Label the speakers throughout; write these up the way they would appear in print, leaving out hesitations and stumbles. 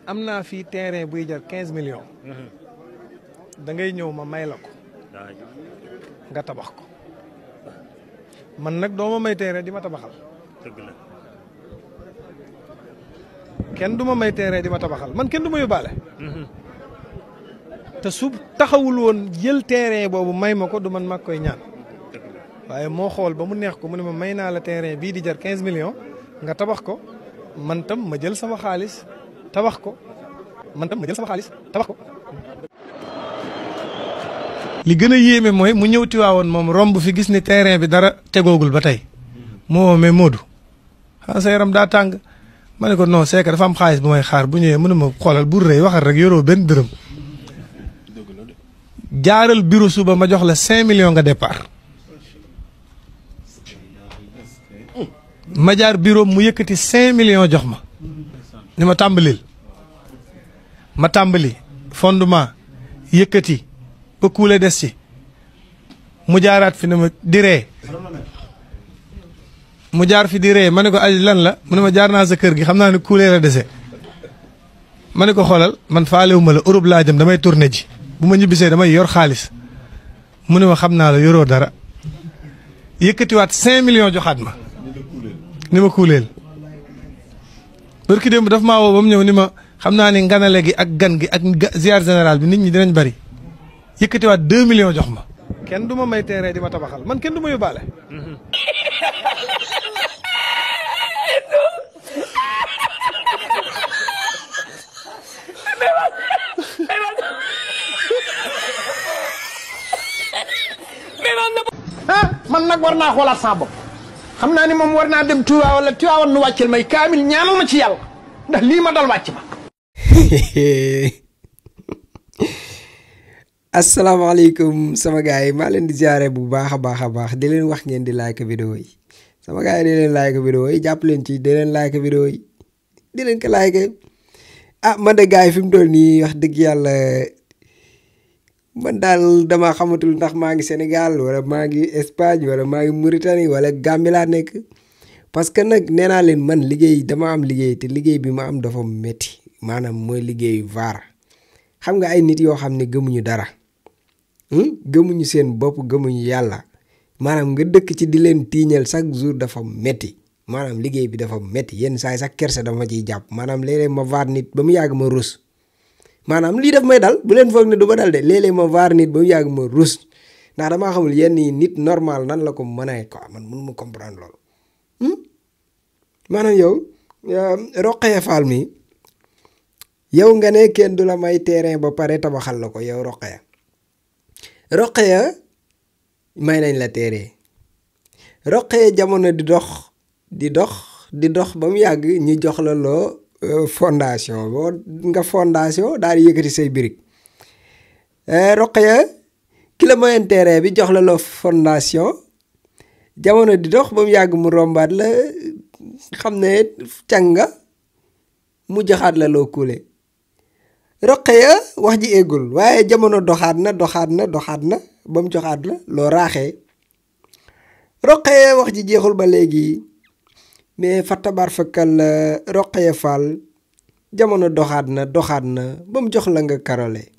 Speaker 1: am naa fii terrain buy jar 15 millions. da ngay ñëw ma may la ko. nga tabax ko. man nag doo ma may terrain di ma tabaxal.
Speaker 2: dëgg la.
Speaker 1: kenn du ma may terrain di ma tabaxal man kenn du ma yóbbaale. te su taxawul woon jël terrain boobu may ma ko du man mag koy ñaan. waaye moo xool ba mu neex ko mu ne ma may naa la terrain bii di jar 15 millions nga tabax ko man tam ma jël sama xaalis tabax ko li gën a yéeme mooy mu ñëw Tiwaawoon moom romb fi gis ni terrain bi dara tegoogul ba tey moo mais Modou xanaa sa yaram daa tàng ma ne ko non c'est que dafa am xaalis bu may xaar bu ñëwee mënu ma xoolal bu rëy waxal rek yoroo benn dërëm jaaral bureau suba ma jox la 5 millions nga départ. ma jaar bureau mu yëkkati 5 millions jox ma ni ma tàmbalil ma tàmbali fondement yëkkati ba kuule des ci mu jaaraat fi ne ma di ree mu jaar fi di ree ma ne ko ay lan la mu ne ma jaar naa sa kër gi xam naa ne kuule la dese ma ne ko xoolal man faalewuma la Europe laa jëm damay tourné ji bu ma ñibbisee damay yor xaalis mu ne ma xam naa la yoroo dara yëkkatiwaat 5 millions joxaat ma ni ma kuuleel barki démb daf maa woo ba mu ñëw ni ma xam naa ni nganale gi ak gan gi ak ziar général bi nit ñi dinañ bari yëkkatiwaat 2 millions jox ma. kenn du ma may terrain di ma tabaxal man kenn du ma yóbbaale.
Speaker 3: ah man nag war naa xoolaat saa bopp. xam naa ni moom war naa dem Touba wala Tiwaawan nu wàccel may kaamil ñaanal ma ci yàlla ndax lii ma dal wàcc ma.
Speaker 4: asalaamaaleykum sama gars yi maa leen di ziare bu baax a baax di leen wax ngeen di like vidéo yi sama gars yi di leen like vidéo yi jàpp leen ci di leen like vidéo yi di leen ko like man de gars yi fi mu toll nii wax dëgg yàlla man daal dama xamatul ndax maa ngi Sénégal wala maa ngi Espagne wala maa ngi Mauritanie wala Gambie laa nekk parce que nag nee naa leen man liggéey dama am liggéey te liggéey bi ma am dafa metti maanaam mooy liggéeyu vaar xam nga ay nit yoo xam ne gëmuñu dara gëmuñu seen bopp gëmuñu yàlla maanaam nga dëkk ci di leen tiiñal chaque jour dafa metti maanaam liggéey bi dafa metti yenn saa yi sax kerse dama ciy jàpp maanaam léeg-léeg ma vaar nit ba mu yàgg ma rus maanaam lii daf may dal bu leen foog ne du ma dal de léeg-léeg ma vaar nit ba mu yàgg ma rus ndax damaa xamul yenn yi nit normal nan la ko mën a quoi man mënu ma comprendre loolu maanaam yow Rokhaya Fall mi yow nga ne kenn du la may terrain ba pare tabaxal la ko yow Rokhaya may nañ la terrain Rokhaya jamono di dox ba mu yàgg ñu jox la loo fondation boo nga fondation daal di yëkkati say birig Rokhaya ki la mayoon terrain bi jox la loo fondation jamono di dox ba mu yàgg mu rombaat la xam ne canga mu joxaat la loo kuule Rokhaya wax ji eggul waaye jamono doxaat na ba mu joxaat la loo raaxee Rokhaya wax ji jeexul ba léegi mais fa tabar fakkal Rokhaya Fall jamono doxaat na ba mu jox la nga karole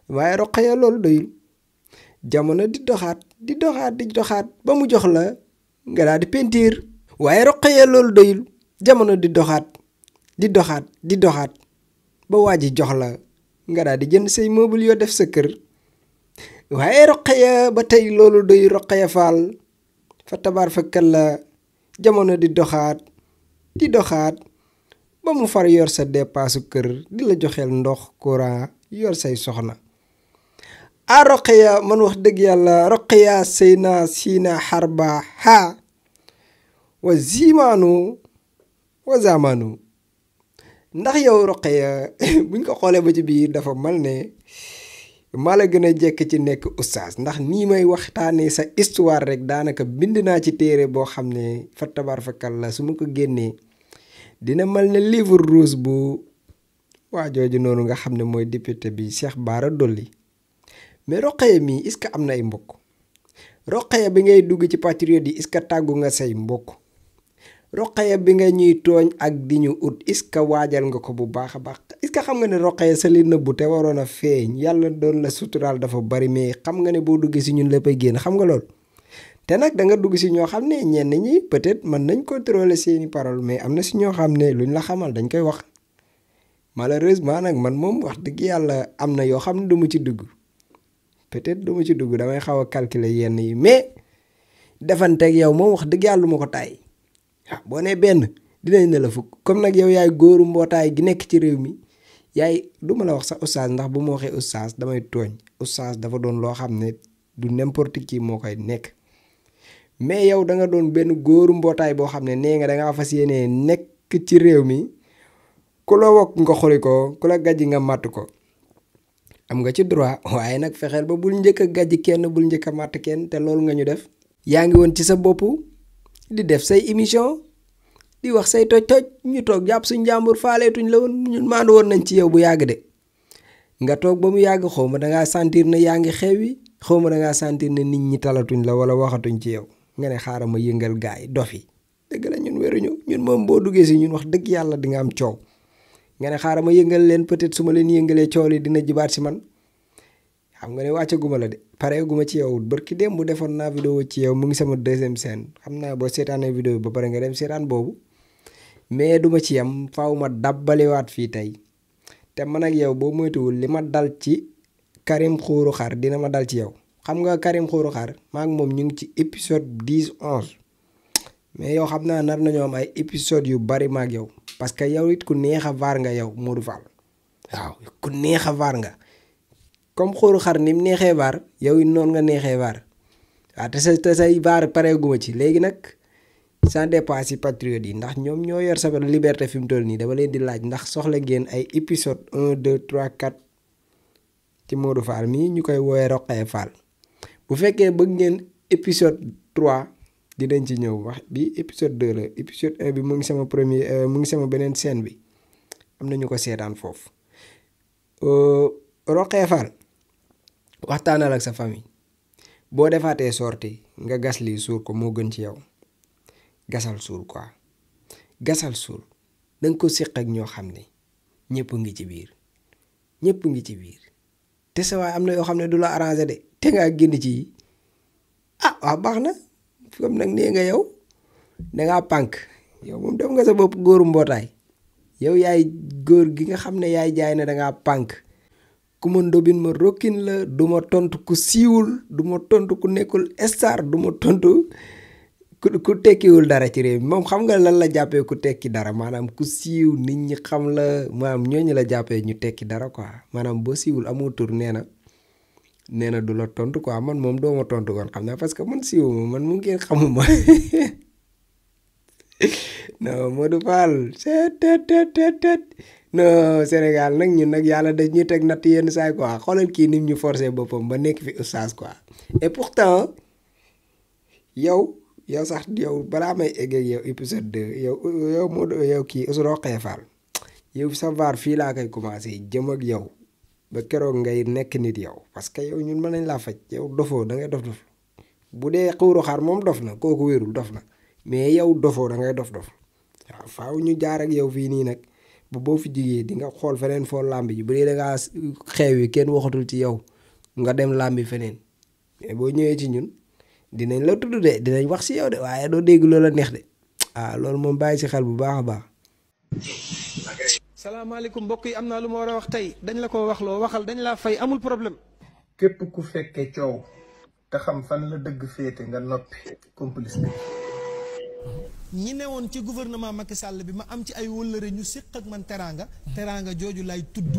Speaker 4: waaye Rokhaya loolu doyul jamono di doxaat ba mu jox la nga daal di pentiir waaye Rokhaya loolu doyul jamono di doxaat ba waa ji jox la nga daal di jënd say meuble yoo def sa kër waaye Rokhaya ba tey loolu doyul Rokhaya Fall fa tabaar fa kalla jamono di doxaat ba mu far yor sa dépassu kër di la joxeel ndox courant yor say soxna Rokhaya man wax dëgg yàlla Rokhaya seyna siina xarba ha wa zimaanu wa zamanu ndax yow Rokhaya buñ ko xoolee ba ci biir dafa mal ne maa la gën a jekk ci nekk oustaz ndax nii may waxtaanee sa histoire rek daanaka bind naa ci téere boo xam ne fa tabaarkalla su ma ko génnee dina mal ne livre rouge bu waa jooju noonu nga xam ne mooy député bi Cheikh Bara Dolly mais Rokhaya mii est-ce que am na ay mbokk Rokhaya bi ngay dugg ci patriote yi est-ce que tàggu nga say mbokk Roqaya bi nga ñuy tooñ ak di ñu ut est-ce que waajal nga ko bu baax a baax est-ce que xam nga ne Roqaya sa li nëbbu te waroon a feeñ yàlla doon la suturaal dafa bari mais xam nga ne boo duggee si ñun léppay génn xam nga lool. te nag da nga dugg si ñoo xam ne ñenn ñi peut-être mën nañ contrôler seeni parole mais am na si ñoo xam ne luñ la xamal dañ koy wax malheureusement nag man moom wax dëgg yàlla am na yoo xam ne du ma ci dugg peut-être du ma ci dugg damay xaw a calculer yenn yi mais defanteeg yow moom wax dëgg yàlla lu ma ko taay waaw boo nee benn dinañ ne la fukk comme nag yow yaay góoru mbootaay gi nekk ci réew mi yaay du ma la wax sax oustaz ndax bu ma waxee oustaz damay tooñ oustaz dafa doon loo xam ne du n'importe qui moo koy nekk. mais yow da nga doon benn góoru mbootaay boo xam ne nee nga dangaa fas yéenee nekk ci réew mi ku la wokk nga xori ko ku la gàjji nga màtt ko am nga ci droit waaye nag fexeel ba bul njëkk a gàjji kenn bul njëkk a màtt kenn te loolu nga ñu def. yaa ngi woon ci sa bopp di def say émission di wax say toj-toj ñu toog jàpp suñ jàmbur faaleetuñ la woon ñun maandu woon nañ ci yow bu yàgg de nga toog ba mu yàgg xaw ma dangaa sentir ne yaa ngi xewi xaw ma dangaa sentir ne nit ñi talatuñ la wala waxatuñ ci yow. nga ne xaaral ma yëngal gaay yi dof yi dëgg la ñun wéruñu ñun moom boo duggee si ñun wax dëgg yàlla di nga am coow nga ne xaaral ma yëngal leen peut-être su ma leen yëngalee coow li dina jibaat si man xam nga ne wàccaguma la de pareeguma ci yow barki dem bu defoon naa vidéo ci yow mu ngi sama deuxième scène xam naa boo seetaanee vidéo ba pare nga dem seetaan boobu mais duma ci yam faaw ma dabbaliwaat fii tey te man ak yow boo moytuwul li ma dal ci Karim Xuuru Xar dina ma dal ci yow. xam nga Karim Xuuru Xar maa ngi moom ñu ngi ci épisode 10 11 mais yow xam naa nar nañoo am ay épisode yu bari maag yow parce que yow it ku neex a vaar nga yow Modou Fall waaw ku neex a vaar nga comme Xuuru Xar ni mu neexee vaar yow it noonu nga neexee vaar waaw te say vaar pareeguma ci léegi nag ça dépend si patriote yi ndax ñoom ñoo yor sa liberté fi mu toll nii dama leen di laaj ndax soxla ngeen ay épisode 1 2 3 4 ci Modou Fall mii ñu koy woowee Roqaya Fall. bu fekkee bëgg ngeen épisode 3 dinañ ci ñëw wax bi épisode 2 la épisode 1 bi mu ngi sama mu ngi sama beneen scène bi am na ñu ko seetaan foofu Roqaya Fall waxtaanal ak sa famille boo defaatee sortie nga gas lii suur ko moo gën ci yow gasal suur quoi gasal suur danga ko séq ak ñoo xam ne ñëpp ngi ci biir te sa waay am na yoo xam ne du la arrangé de te ngaa génn ci waaw baax na comme nag nee nga yow dangaa pànk yow moom def nga sa bopp góoru mbootaay yow yaay góor gi nga xam ne yaay jaay ne dangaa pànk ku ma ndobin ma rokkin la du ma tontu ku siiwul du ma tontu ku nekkul star du ma tontu ku tekkiwul dara ci réew mi moom xam nga lan la jàppee ku tekki dara maanaam ku siiw nit ñi xam la maanaam ñooñu la jàppee ñu tekki dara quoi maanaam boo siiwul amoo tur nee na du la tontu quoi man moom doo ma tontu kon xam naa parce que man siiwuma man mu ngeen xamuma non Modou Fall non Sénégal nag ñun nag yàlla daf ñuy teg natt yenn saay quoi xoolal kii nim ñu forcé boppam ba nekk fi oustaz quoi et pourtant yow sax yow balaa may egg ak yow épisode 2 yow Modou yow kii Roqaya Fall yow sa vaar fii laa koy commencé jëm ak yow ba keroog ngay nekk nit yow parce que yow ñun mën nañ laa faj yow dofoo da ngay dof bu dee Xuuru Xar moom dof na kooku wérul dof na mais yow dofoo da ngay dof waaw faaw ñu jaar ak yow fii nii nag ba boo fi jigee di nga xool feneen foo làmb ji bu dee da ngaa xew yi kenn waxatul ci yow nga dem làmbi feneen mais boo ñëwee ci ñun dinañ la tudd de dinañ wax si yow de waaye doo dégg loola neex de loolu moom bàyyi si xel bu baax a baax.
Speaker 1: salaamaaleykum mbokk yi am naa lu ma war a wax tey dañ la ko wax loo waxal dañ laa fay amul problème.
Speaker 3: képp ku fekke coow te xam fan la dëgg féete nga noppi complice bi.
Speaker 1: ñi newoon ci gouvernement Macky Sall bi ma am ci ay wëllëre ñu séq ak man teraanga jooju lay tudd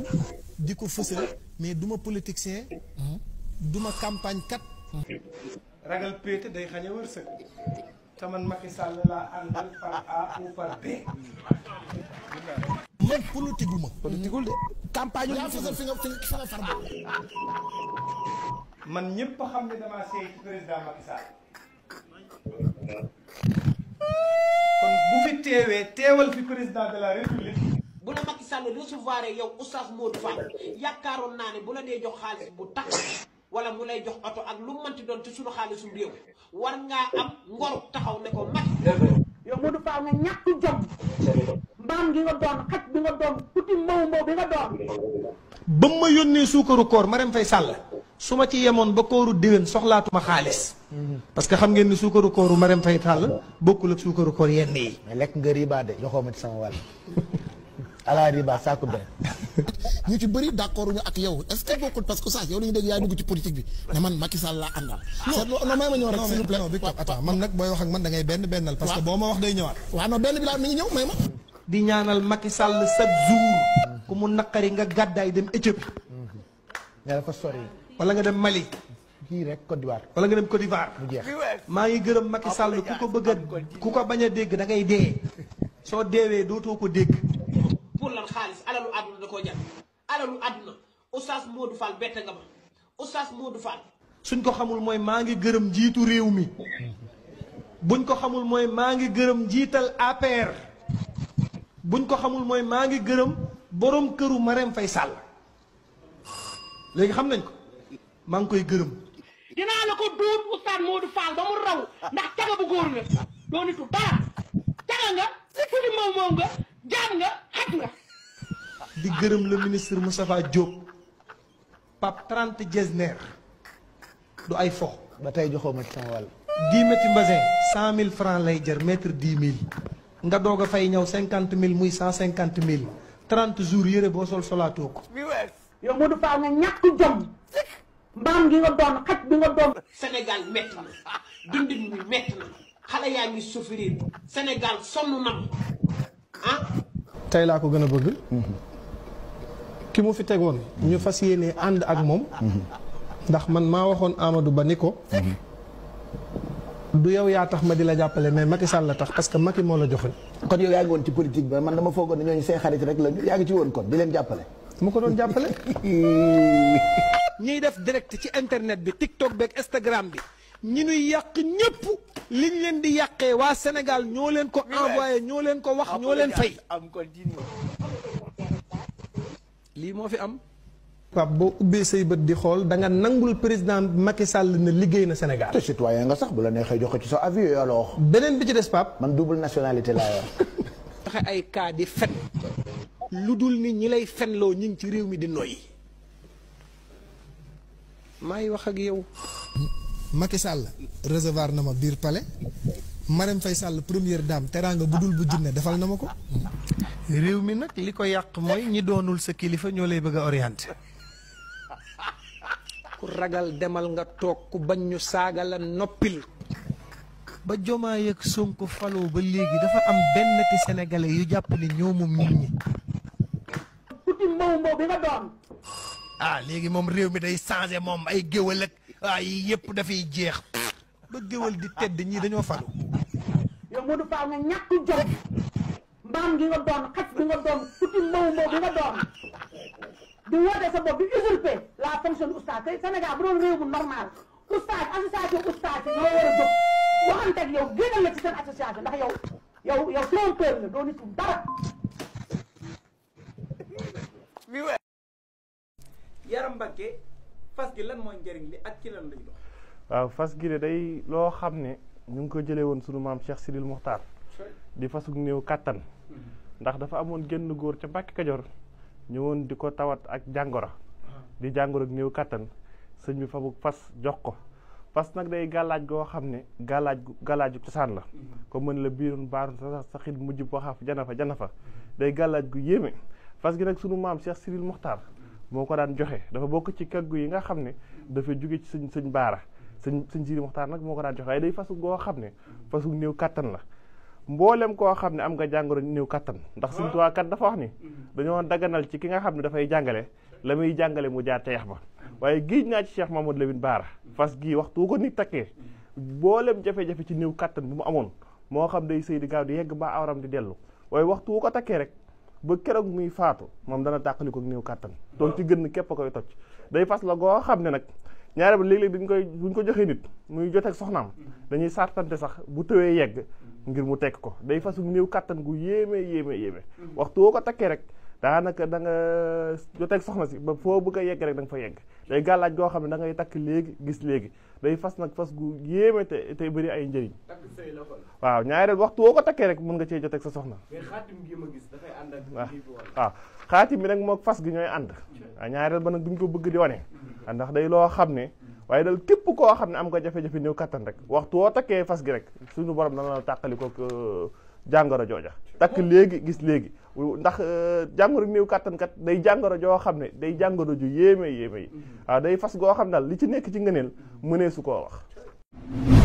Speaker 1: di ko fësal mais duma politicien duma campagne kat. ragal péete day xañ a wërsëg te man Macky Sall laa àndal par A ou par B. man politigul de campagne yaa fësal fi nga far man ñëpp xam ne damaa seey ci président Macky Sall kon bu fi teewal fi président de la république.
Speaker 2: bu la Macky Sall recevoir yow oustaz Modou Fall yaakaaroon naa ne bu la dee jox xaalis bu tax wala mu lay jox oto ak lu mënti doon ci suñu xaalisum réew war ngaa am ngor taxaw ne ko Macky yow Modou Fall
Speaker 3: nga ñàkk jom mbaam gi nga doon xaj bi nga doon kuti mbaw mbaw bi nga doon.
Speaker 1: ba ma yónnee suukaru koor Marème Faye Sall su ma ci yemoon ba kooru déwén soxlaatuma xaalis. parce que xam ngeen ni suukaru kooru Marème Faye Sall bokkul ak suukaru koor yenn yi.
Speaker 5: mais lekk nga riba de joxoo ma ci sama wàll. ala riba saako benn.
Speaker 6: ñu ci bëri d'accord ñu ak yow est-ce que bokkul parce que sax yow dañu dégg yaa dugg ci politique bi ne man Macky Sall laa àndal. non may ma ñëw rek s'il vous plaît.
Speaker 1: non Victor attends man nag booy wax ak man da ngay bennal. parce que boo ma wax day ñëwaat.
Speaker 6: waaw non benn bi laa mi ngi ñëw may ma.
Speaker 1: di ñaanal Macky Sall chaque jour. ku mu naqari nga gàddaay dem Éthiopie.
Speaker 5: nga dafa sori.
Speaker 1: wala nga dem Mali.
Speaker 5: kii rek Côte d'Ivoire.
Speaker 1: wala nga dem Côte d'Ivoire.
Speaker 5: mu jeex
Speaker 1: maa ngi gërëm Macky Sall ku ko bëgg a ku ko bañ a dégg da ngay dee. soo deewee dootoo ko dégg.
Speaker 2: pour lan xaalis alalu àdduna da koo jar alalu àdduna Oustaz Modou Fall bette nga ma Oustaz Modou Fall.
Speaker 1: suñ ko xamul mooy maa ngi gërëm njiitu réew mi buñ ko xamul mooy maa ngi gërëm njiital APR buñ ko xamul mooy maa ngi gërëm borom këru Marème Faye Sall léegi xam nañ ko maa ngi koy gërëm.
Speaker 3: dinaa la ko duut Oustaz Modou Fall ba mu raw ndax caga bu góor nga doo nitu dara caga nga kuti mbaw mbaw nga jaam nga xaj nga.
Speaker 1: di gërëm le ministre Moustapha Diop Pape 30 Jesner du ay fo.
Speaker 5: ba tey joxoo ma ci sama wàll.
Speaker 1: 10 mètres mbasin 100 000 francs lay jar mètre 10 000 nga doog a fay ñëw 50 000 muy 150 000 30 jours yëre boo sol solaatoo ko.
Speaker 3: yow Modou Fall nga ñàkk jom mbaam gi nga doon xaj bi nga doon.
Speaker 2: Sénégal métti na dundin mi métti na xale yaa ngi souffrir Sénégal sonn na ah.
Speaker 1: tey laa ko gën a bëgg. ki mu fi tegoon. ñu fas yéene ànd ak moom. ndax man maa waxoon Amadou Ba ni ko. du yow yaa tax ma di la jàppale mais Macky Sall la tax parce que Macky moo la joxoon.
Speaker 5: kon yow yaa ngi woon ci politique ba man dama foogoon ne ñooñu say xarit rek la yaa ngi ci woon kon di leen jàppale.
Speaker 1: mu ko doon jàppale. ñiy def direct ci internet bi TikTok beeg Instagram bi ñi ñuy yàq ñëpp liñ leen di yàqee waa Sénégal ñoo leen ko envoyé ñoo leen ko wax ñoo leen fay. lii moo fi am. Pape boo ubbee say bët di xool da nga nangul président Macky Sall ne liggéey na Sénégal.
Speaker 5: te citoyen nga sax bu la neexee joxe ci sa avis alors.
Speaker 1: beneen bi ci des Pape.
Speaker 5: man double nationalité laa yor.
Speaker 1: taxe ay cas di fen lu dul ni ñi lay fenloo ñi ngi ci réew mi di noyyi. maa ngi wax ak yow.
Speaker 6: Macky Sall recevoir na ma biir palais Marème Faye Sall première dame teraanga bu dul bu junne defal na ma ko.
Speaker 1: réew mi nag li ko yàq mooy ñi doonul sa kilifa ñoo lay bëgg a orienté. ku ragal demal nga toog ku bañ ñu saaga la noppil. ba Diomaye ak Sonko faloo ba léegi dafa am benn ti sénégalais yu jàpp ni ñoo moom nit ñi.
Speaker 3: kuti mbaw mbaw bi nga doon.
Speaker 1: ah léegi moom réew mi day changé moom ay géwal ak ay yëpp dafay jeex. ba géwal di tedd ñii dañoo falu.
Speaker 3: yow Modou Fall nga ñàkk jom mbaam gi nga doon xaj bi nga doon kuti mbaw mbaw bi nga doon di woote sa bopp di usurper la fonction oustaz tey Sénégal bu doon réew mu normal oustaz association oustaz yi ñoo war a jóg waxante ak yow génnal la ci seen association ndax yow trompeur nga doo nitu dara.
Speaker 7: Yaram Mbacke fas gi lan mooy njëriñ li ak ci lan lañ dox.
Speaker 8: waaw fas gi de day loo xam ne ñu ngi ko jëlee woon sunu maam Cheikh Sidil Mokhtar di fasug néew kàttan ndax dafa amoon génn góor ca Mbàkke Kajoor ñëwoon di ko tawat ak jàngoro di jàngoro ak néew kàttan sëñ bi fabug fas jox ko fas nag day gàllaaj goo xam ne gàllaaju cosaan la ko mën la biirun baarun sa xit mujj boo xaaf jana fa day gàllaaj gu yéeme fas gi nag sunu maam Cheikh Sidil Mokhtar moo ko daan joxe dafa bokk ci kaggu yi nga xam ne dafa jóge ci sëñ baara sëñ Sidil Mokhtar nag moo ko daan joxe waaye day fasu goo xam ne fasu néew kàttan la mboolem koo xam ne am nga jàngoro néew kattan ndax Sëñ Tuubaa kat dafa wax ni dañoo daganal ci ki nga xam ne dafay jàngale la muy jàngale mu jaar teex ba waaye géej naa ci Cheikh Mamadou Lamine Bara fas gii waxtu ko nit takkee mboolem jafe-jafe ci néew kattan bu mu amoon moo xam day sëy di gaaw di yegg ba awram di dellu waaye waxtu wu ko takkee rek ba keroog muy faatu moom dana tàqali ko néew kattan donc ci gën képp a koy toj day fas la goo xam ne nag ñaare ba léeg-léeg buñ ko joxee nit muy jot ak soxnaam dañuy sartante sax bu tëwee yegg ngir mu tekk ko day fasu néew kattan gu yéeme waxtu woo ko takkee rek daanaka da nga joteeg soxna si ba foo bëgg a yegg rek da nga fa yegg day gàllaaj goo xam ne da ngay takk léegi gis léegi day fas nag fas gu yéeme te bëri ay njëriñ waaw ñaareel waxtu woo ko takkee rek mën nga cee joteeg sa soxna waaw xaatim bi nag mook fas gi ñooy ànd waaw ñaareel ba nag duñ ko bëgg di wane ndax day loo xam ne waaye dal képp koo xam ne am nga jafe-jafe néew kattan rek waxtu woo takkee fas gi rek suñu borom dana la tàqali ko jàngoro jooja takk léegi gis léegi ndax jàngoro néew kattan kat day jàngoro joo xam ne day jàngoro ju yéeme yi waaw day fas goo xam daal li ci nekk ci ngëneel mënee su koo wax